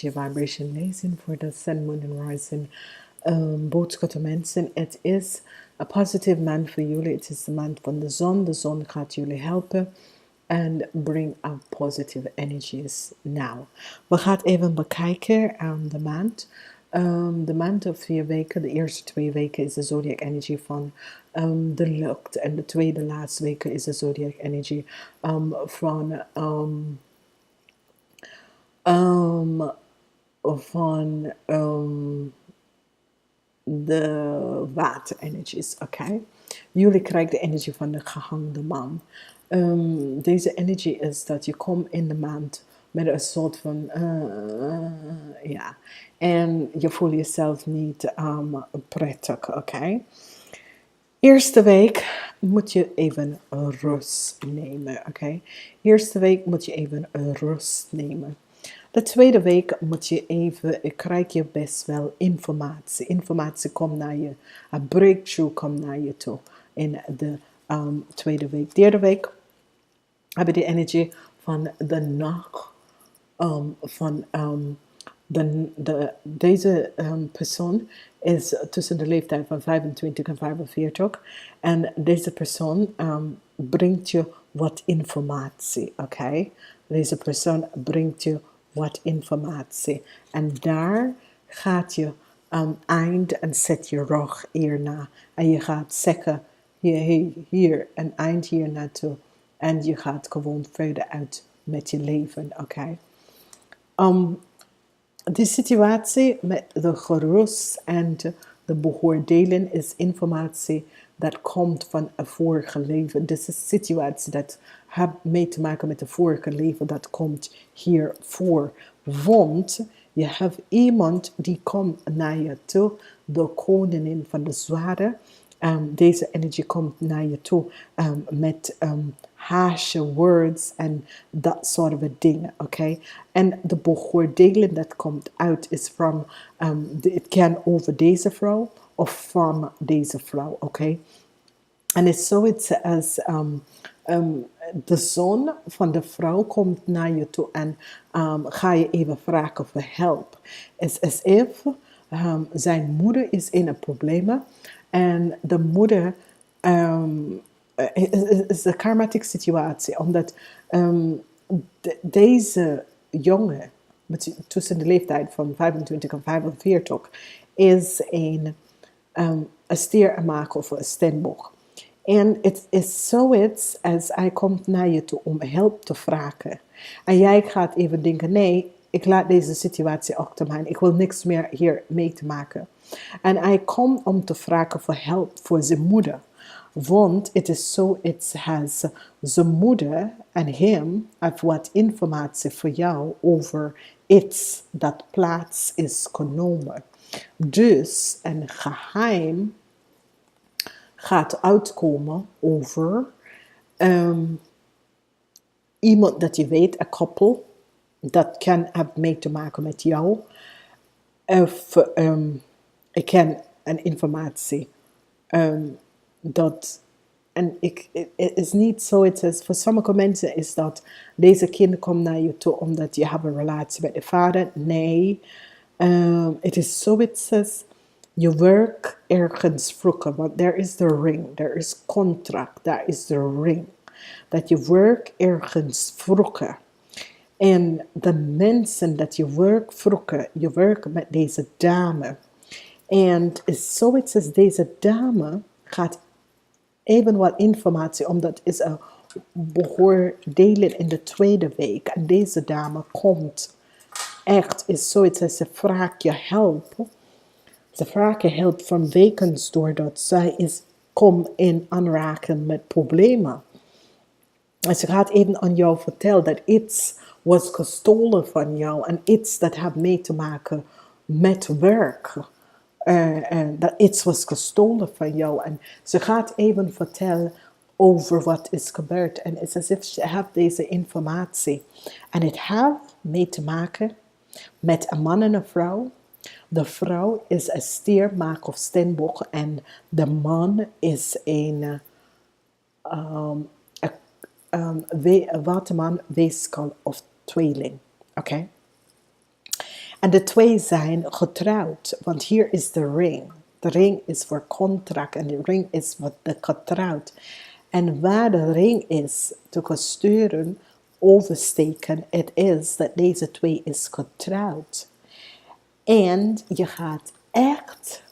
energy vibration lezing voor de sun, moon en rising boogschutter mensen. Het is een positieve maand voor jullie. Het is de maand van de zon. De zon gaat jullie helpen. En bring up positive energies now. We gaan even bekijken de maand. De maand of 4 weken, de eerste 2 weken is de zodiac energy van de lucht. En de tweede laatste weken is de zodiac energy van de waterenergies, oké? Jullie krijgen de energie van de gehangde man. Deze energie is dat je komt in de maand met een soort van, ja. En je voelt jezelf niet prettig, oké? Eerste week moet je even rust nemen, oké? Eerste week moet je even rust nemen. De tweede week moet je even, krijg je best wel informatie. Informatie komt naar je, een breakthrough komt naar je toe in de tweede week. Derde week heb je de energie van de nacht, deze persoon is tussen de leeftijd van 25 en 45 en deze persoon brengt je wat informatie, oké? Deze persoon brengt je wat informatie en daar gaat je eind en zet je rug hierna en je gaat zeggen hier een eind hier naartoe en je gaat gewoon verder uit met je leven, oké? De situatie met de gerust en de beoordeling is informatie dat komt van een vorige leven. Dus de situatie dat heeft mee te maken met de vorige leven, dat komt hiervoor. Want je hebt iemand die komt naar je toe, de koningin van de zwaarden. Deze energie komt naar je toe met harsh words en dat soort van dingen, oké? En de beoordeling dat komt uit is van, het kan over deze vrouw of van deze vrouw, oké? En het is zoiets als de zoon van de vrouw komt naar je toe en ga je even vragen voor hulp. Het is as if zijn moeder is in een probleem en de moeder is een karmatic situatie, omdat deze jongen tussen de leeftijd van 25 en 45 is een sterrenmaker of een stenboog. En het is zoiets als hij komt naar je toe om hulp te vragen. En jij gaat even denken, nee, ik laat deze situatie achter mij. Ik wil niks meer hier mee te maken. En hij komt om te vragen voor hulp voor zijn moeder. Want het is zoiets als zijn moeder en hem hebben wat informatie voor jou over iets dat plaats is genomen. Dus een geheim gaat uitkomen over iemand dat je weet, een koppel, dat kan hebben mee te maken met jou. Of ik ken een informatie dat, en het is niet zoiets als, voor sommige mensen is dat, deze kind komt naar je toe omdat je hebt een relatie met de vader. Nee, het is zoiets als, je werkt ergens vroeger, want there is the ring, there is contract, there is the ring. Dat je werkt ergens vroeger. En de mensen dat je werkt vroeger, je werkt met deze dame. En het is zoiets als deze dame gaat even wat informatie, omdat het is een beoordeling in de tweede week. En deze dame komt echt, is zoiets als ze vraagt je hulp. Ze vragen hulp van wekens doordat zij komt in aanraking met problemen. En ze gaat even aan jou vertellen dat iets was gestolen van jou en iets dat heeft mee te maken met werk. Dat iets was gestolen van jou. En ze gaat even vertellen over wat is gebeurd. En het is alsof ze heeft deze informatie. En het heeft mee te maken met een man en een vrouw. De vrouw is een stier, maak of stenboog en de man is een waterman, weeskal of tweeling. Oké? En de twee zijn getrouwd, want hier is de ring. De ring is voor contract en de ring is wat de getrouwd. En waar de ring is te sturen, oversteken, het is dat deze twee is getrouwd. En je gaat echt,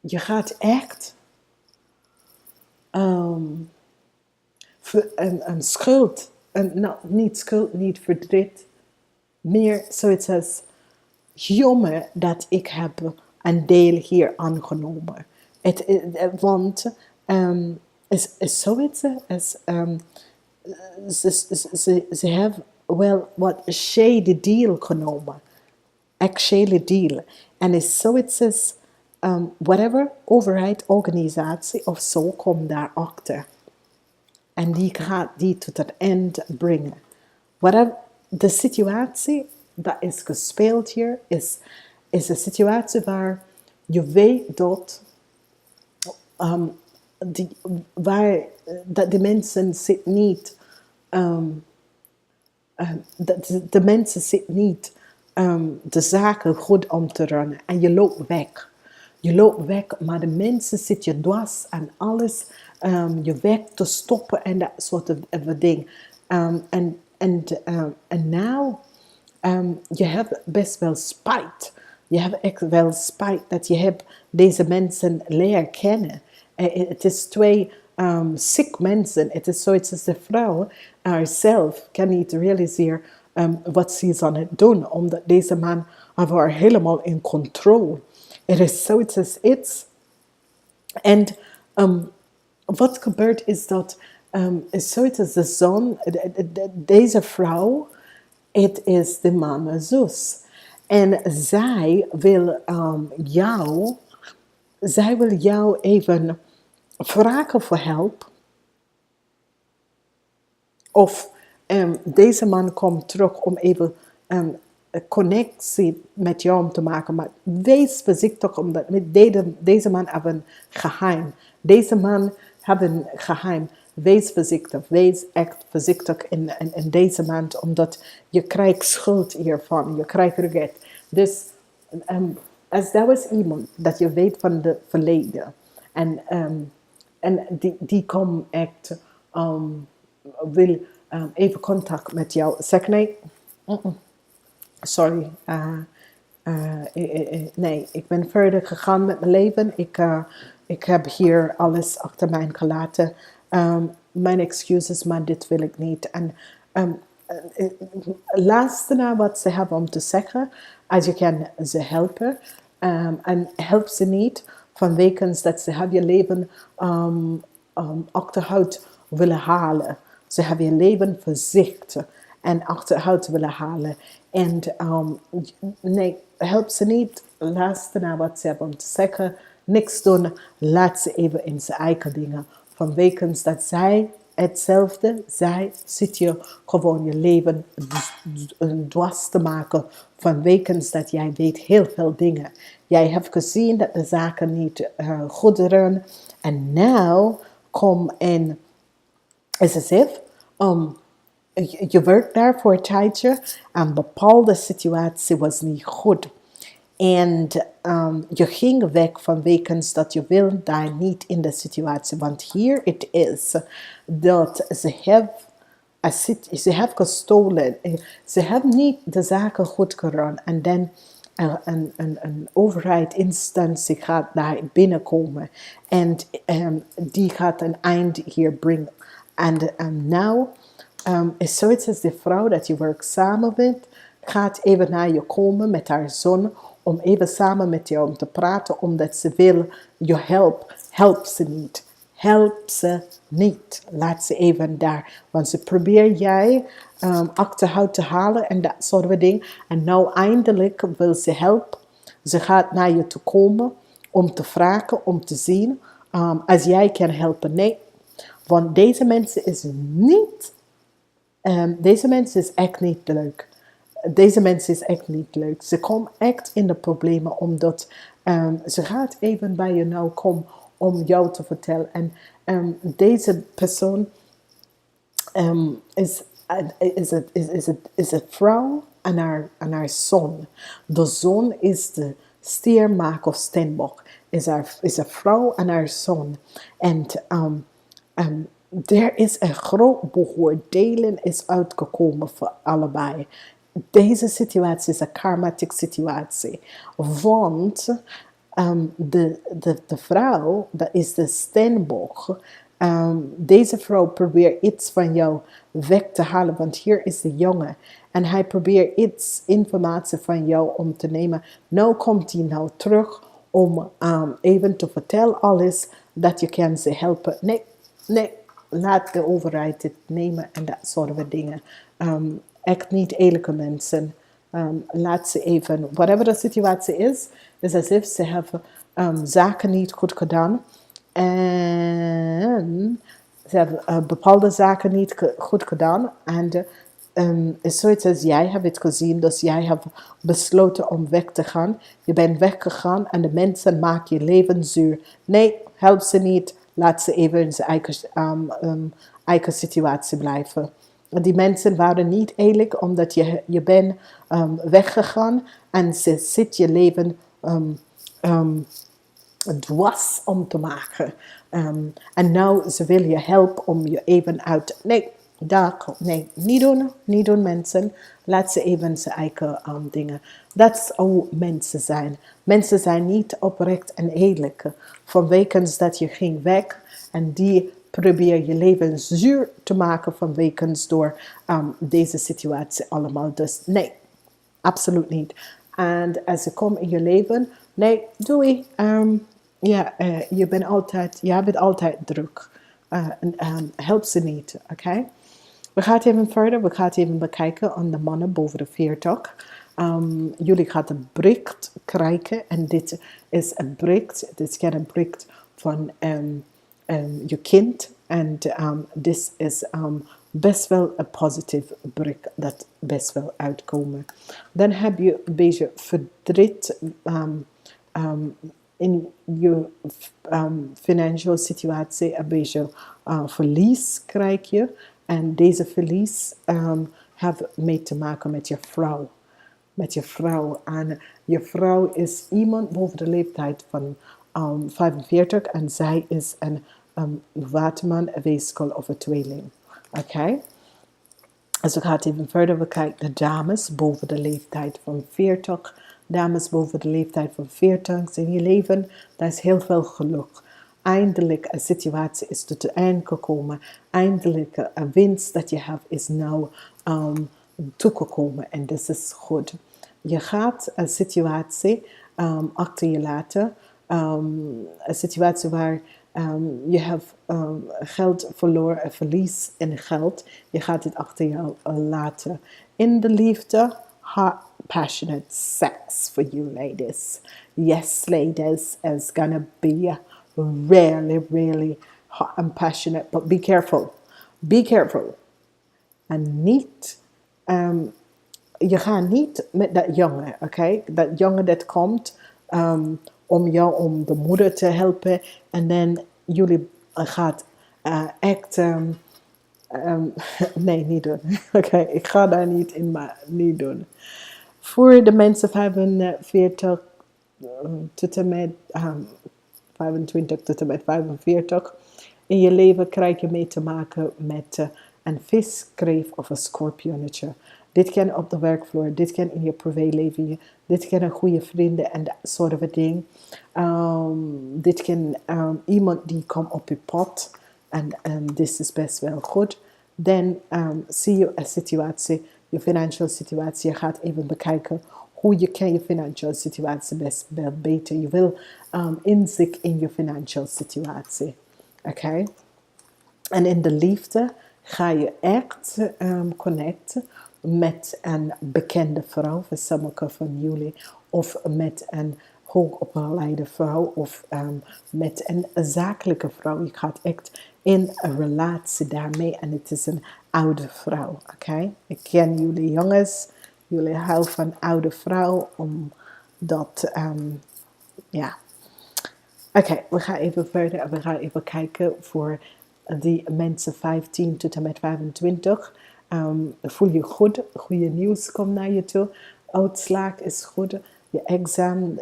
je gaat echt een schuld, niet schuld, niet verdriet, meer zoiets als, jammer dat ik heb een deel hier aangenomen. Want is zoiets als, ze hebben wel wat shady deal genomen. Actuele deal. En is zoiets als, whatever, overheid, organisatie of zo, komt daarachter. En die gaat die tot het eind brengen. Whatever, de situatie dat is gespeeld hier, is een situatie waar je weet dat, dat de mensen zitten niet, de mensen zitten niet de zaken goed om te runnen. En je loopt weg. Je loopt weg, maar de mensen zitten je dwars en alles je weg te stoppen en dat soort van ding. En nou, je hebt best wel spijt. Je hebt echt wel spijt dat je hebt deze mensen leren kennen. Het is twee ziek mensen. Het is zoiets als de vrouw zelf kan niet realiseren wat ze is aan het doen, omdat deze man heeft haar helemaal in controle. Het is zoiets als iets. En wat gebeurt is dat, is zoiets als de zon, deze vrouw, het is de man zus. En zij wil jou even vragen voor hulp. Of deze man komt terug om even een connectie met jou te maken. Maar wees voorzichtig, omdat met deze man heeft een geheim. Deze man heeft een geheim. Wees voorzichtig. Wees echt voorzichtig in deze maand, omdat je krijgt schuld hiervan. Je krijgt regret. Dus als dat was iemand dat je weet van het verleden. En die komt echt, wil even contact met jou. Zeg nee. Sorry. Nee, ik ben verder gegaan met mijn leven. Ik heb hier alles achter mij gelaten. Mijn excuses, maar dit wil ik niet. En laatste na wat ze hebben om te zeggen, als je kan ze helpen. En help ze niet vanwege dat ze hebben je leven achterhoud willen halen. Ze hebben je leven verzicht en achterhoud willen halen. En nee, help ze niet. Luister naar wat ze hebben om te zeggen. Niks doen. Laat ze even in zijn eigen dingen. Vanwege dat zij hetzelfde. Zij zit je gewoon je leven dwars te maken. Vanwege dat jij weet heel veel dingen. Jij hebt gezien dat de zaken niet goed runnen. En nou kom en is alsof je werkt daar voor een tijdje en een bepaalde situatie was niet goed. En je ging weg vanwege dat je wil daar niet in de situatie. Want hier het is dat ze hebben gestolen. Ze hebben niet de zaken goed gedaan. En dan een overheidsinstantie gaat daar binnenkomen. En die gaat een eind hier brengen. En nou is zoiets als de vrouw dat je werkt samen bent, gaat even naar je komen met haar zoon om even samen met jou te praten, omdat ze wil je help. Help ze niet. Help ze niet. Laat ze even daar. Want ze probeert jij achterhoud te halen en dat soort van dingen. En nou eindelijk wil ze helpen. Ze gaat naar je toe komen om te vragen, om te zien als jij kan helpen. Nee, want deze mensen is niet, deze mensen is echt niet leuk. Deze mensen is echt niet leuk. Ze komt echt in de problemen omdat ze gaat even bij je nou komen om jou te vertellen. En deze persoon is is het vrouw en haar zoon. De zoon is de stiermaak of steenbok. Is een vrouw en haar zoon. En er is een groot beoordeling is uitgekomen voor allebei. Deze situatie is een karmatic situatie. Want de vrouw, dat is de steenbok. Deze vrouw probeert iets van jou weg te halen, want hier is de jongen. En hij probeert iets informatie van jou om te nemen. Nou komt hij nou terug om even te vertellen alles dat je kan ze helpen. Nee, laat de overheid het nemen en dat soort van dingen. Echt niet eerlijke mensen. Laat ze even, whatever de situatie is alsof ze hebben zaken niet goed gedaan. En ze hebben bepaalde zaken niet goed gedaan. En is zoiets als jij hebt het gezien, dus jij hebt besloten om weg te gaan. Je bent weggegaan en de mensen maken je leven zuur. Nee, help ze niet. Laat ze even in zijn eigen situatie blijven. Die mensen waren niet eerlijk, omdat je bent weggegaan en ze zit je leven dwars om te maken. En nou, ze wil je helpen om je even uit... Nee, niet doen mensen. Laat ze even zijn eigen dingen. Dat is hoe mensen zijn. Mensen zijn niet oprecht en eerlijk. Vanwege dat je ging weg en die probeer je leven zuur te maken vanwege door deze situatie allemaal. Dus nee, absoluut niet. En als ze komen in je leven, nee, doei. Je bent altijd druk. Help ze niet, oké? We gaan even verder. We gaan even bekijken aan de mannen boven de 40. Jullie gaan een bereikt krijgen. En dit is een bereikt. Dit is een bereikt van je kind. En dit is best wel een positief bereikt dat best wel uitkomen. Dan heb je een beetje verdriet in je financiële situatie. Een beetje verlies krijg je. En deze verlies heeft mee te maken met je vrouw. Met je vrouw. En je vrouw is iemand boven de leeftijd van 45 en zij is een waterman, een weeskol of een tweeling. Oké? Dus we gaan even verder. We kijken de dames boven de leeftijd van 40. Dames boven de leeftijd van 40 in je leven. Dat is heel veel geluk. Eindelijk een situatie is tot het einde gekomen. Eindelijk een winst dat je hebt is nou toegekomen. En dat is goed. Je gaat een situatie achter je laten. Een situatie waar je hebt geld verloren, een verlies in geld. Je gaat het achter je laten. In de liefde, hot, passionate sex for you ladies. Yes, ladies, it's gonna be really, really hot and passionate. But be careful. Be careful. En niet... je gaat niet met dat jongen, oké? Dat jongen dat komt om jou, om de moeder te helpen. En dan jullie gaat echt... nee, niet doen. Oké, ik ga daar niet in, maar niet doen. Voor de mensen 45 tot en met 25 tot en met 45. In je leven krijg je mee te maken met een vis, kreef of een schorpionetje. Dit kan op de werkvloer, dit kan in je privéleven, dit kan een goede vrienden en dat soort van ding. Dit kan iemand die komt op je pad en dit is best wel goed. Dan zie je een situatie, je financiële situatie. Je gaat even bekijken hoe je kan je financiële situatie best wel beter. Je wil inzicht in je financiële situatie. Oké? En in de liefde ga je echt connecten met een bekende vrouw, voor sommigen van jullie, of met een hoogopgeleide vrouw, of met een zakelijke vrouw. Je gaat echt in een relatie daarmee en het is een oude vrouw, oké? Ik ken jullie jongens, jullie houden van oude vrouw, omdat, ja... Oké, we gaan even verder en we gaan even kijken voor die mensen 15 tot en met 25. Voel je goed, goede nieuws komt naar je toe. Uitslag is goed. Je examen,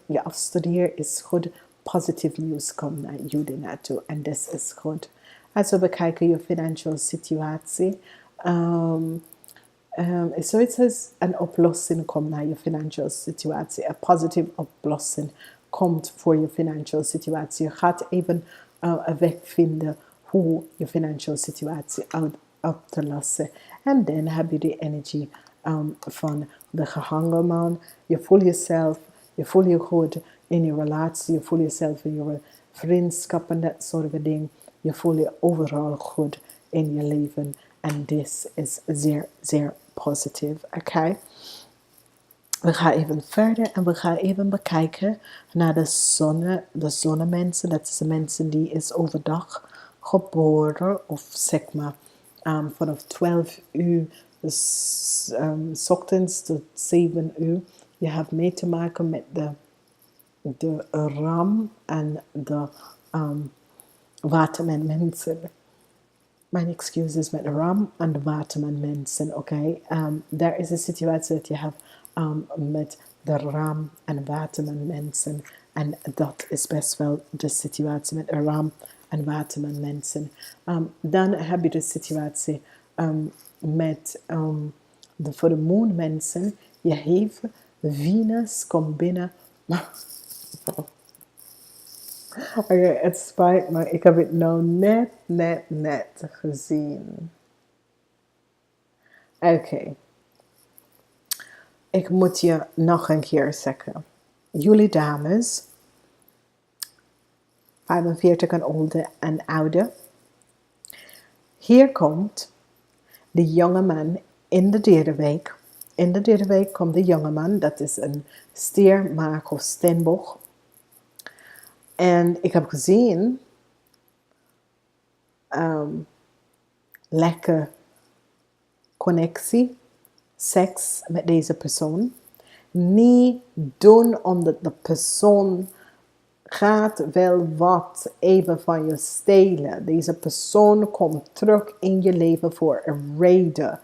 je afstudeer is goed. Positief nieuws komt naar jullie naartoe. En dat is goed. Als we bekijken je financiële situatie. Zoiets als een oplossing komt naar je financiële situatie. Een positieve oplossing komt voor je financiële situatie. Je gaat even een weg vinden hoe je financiële situatie op te lossen. En dan heb je de energie van de gehangen man. Je voelt jezelf, je voelt je goed in je relatie, je voelt jezelf in je vriendschap en dat soort van dingen. Je voelt je overal goed in je leven. En dit is zeer, zeer positief. Oké? We gaan even verder en we gaan even bekijken naar de zonnemensen. Dat zijn mensen die is overdag geboren of zeg maar vanaf 12 uur s ochtends tot 7 uur. Je hebt mee te maken met de ram en de watermensen. Mijn excuses met de ram en de watermensen, oké? Daar is een situatie dat je hebt met de ram en watermensen. En dat is best wel de situatie met de ram en watermensen. Dan heb je de situatie met de voor de moonmensen. Je heeft Venus komt binnen. Oké, het spijt me. Ik heb het nou net gezien. Oké. Ik moet je nog een keer zeggen. Jullie dames, 45 en ouder. Hier komt de jonge man in de derde week. In de derde week komt de jonge man. Dat is een stier, maag of steenbok. En ik heb gezien, lekker connectie, seks met deze persoon. Niet doen omdat de persoon gaat wel wat even van je stelen. Deze persoon komt terug in je leven voor een reden.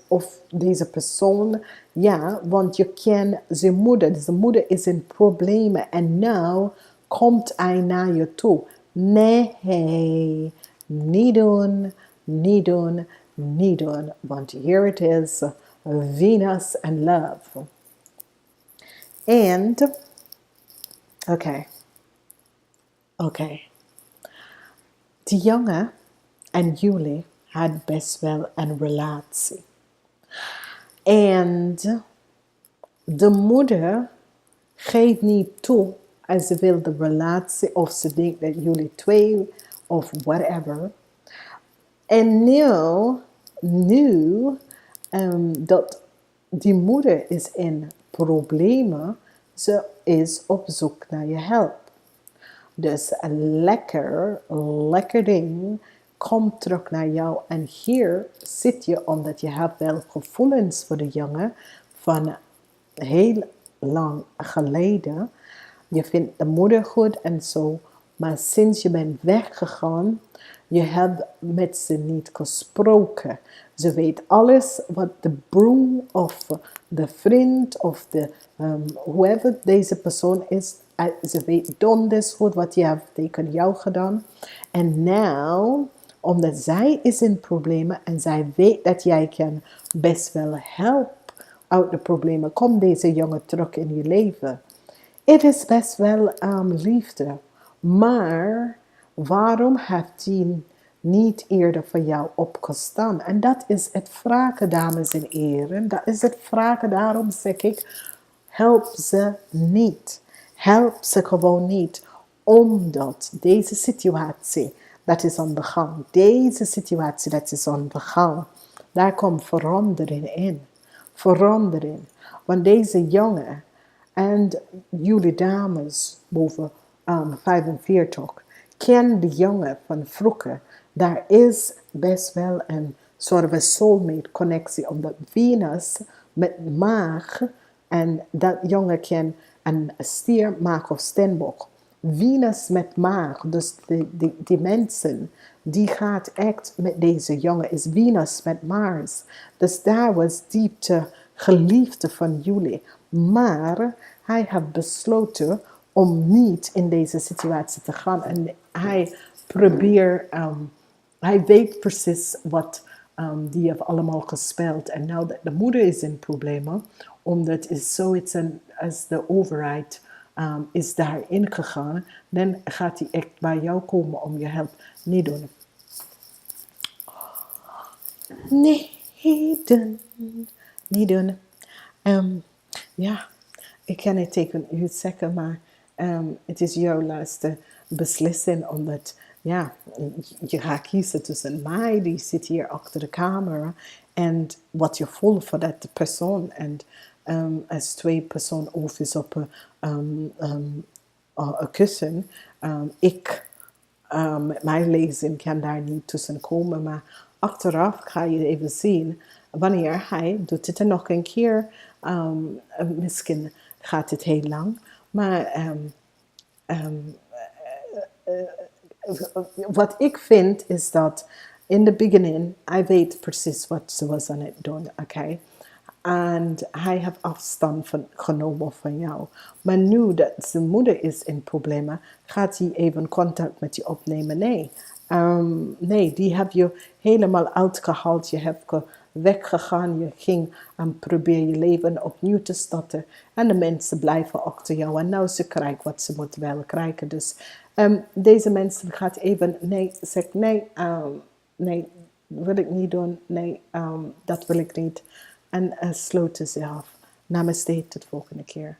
Of deze persoon, ja, want je kent zijn moeder. Dus de moeder is in problemen en nu komt hij naar je toe. Nee, niet doen, niet doen, niet doen. Want here it is, Venus and love. And, oké. Die jongen en jullie had best wel een relatie. En de moeder geeft niet toe als ze wil de relatie of ze denkt dat jullie twee of whatever. En nu dat die moeder is in problemen, ze is op zoek naar je hulp. Dus een lekker ding komt terug naar jou. En hier zit je omdat je hebt wel gevoelens voor de jongen van heel lang geleden. Je vindt de moeder goed en zo. Maar sinds je bent weggegaan, je hebt met ze niet gesproken. Ze weet alles wat de broer of de vriend of de whoever deze persoon is. Ze weet donders goed wat je hebt tegen jou gedaan. En nu, omdat zij is in problemen en zij weet dat jij kan best wel helpen uit de problemen, komt deze jongen terug in je leven. Het is best wel liefde. Maar waarom heeft hij niet eerder voor jou opgestaan? En dat is het vragen, dames en heren. Dat is het vragen. Daarom zeg ik, help ze niet. Help ze gewoon niet. Omdat deze situatie, dat is aan de gang. Deze situatie, dat is aan de gang. Daar komt verandering in. Verandering. Want deze jongen en jullie dames boven 45 ken de jongen van vroeger. Daar is best wel een soort van soulmate connectie. Omdat Venus met maag en dat jongen ken een stier, maag of steenbok. Venus met maag, dus die mensen die gaat echt met deze jongen, is Venus met Mars. Dus daar was diepte geliefde van jullie. Maar hij heeft besloten om niet in deze situatie te gaan. En hij probeert, hij weet precies wat die heeft allemaal gespeeld. En nou dat de moeder is in problemen, omdat is zoiets als de overheid is daarin gegaan, dan gaat hij echt bij jou komen om je help. Niet doen. Niet doen. Niet doen. Ja, ik kan het tegen u zeggen, maar het is jouw laatste beslissing, omdat ja, je gaat kiezen tussen mij, die zit hier achter de camera, en wat je voelt voor dat persoon. En als twee personen of is op een kussen, ik met mijn lezing kan daar niet tussen komen, maar achteraf ga je even zien wanneer hij doet het er nog een keer. Misschien gaat het heel lang, maar wat ik vind is dat in the beginning, hij weet precies wat ze was aan het doen, oké? En hij heeft afstand genomen van jou. Maar nu dat zijn moeder is in problemen, gaat hij even contact met je opnemen? Nee. Nee, die heb je helemaal uitgehaald. Je hebt weggegaan. Je ging en probeer je leven opnieuw te starten. En de mensen blijven achter jou. En nou ze krijgen wat ze moeten wel krijgen. Dus deze mensen gaat even, nee, zegt nee, nee, wil ik niet doen. Nee, dat wil ik niet. En sloten ze af. Namaste, tot de volgende keer.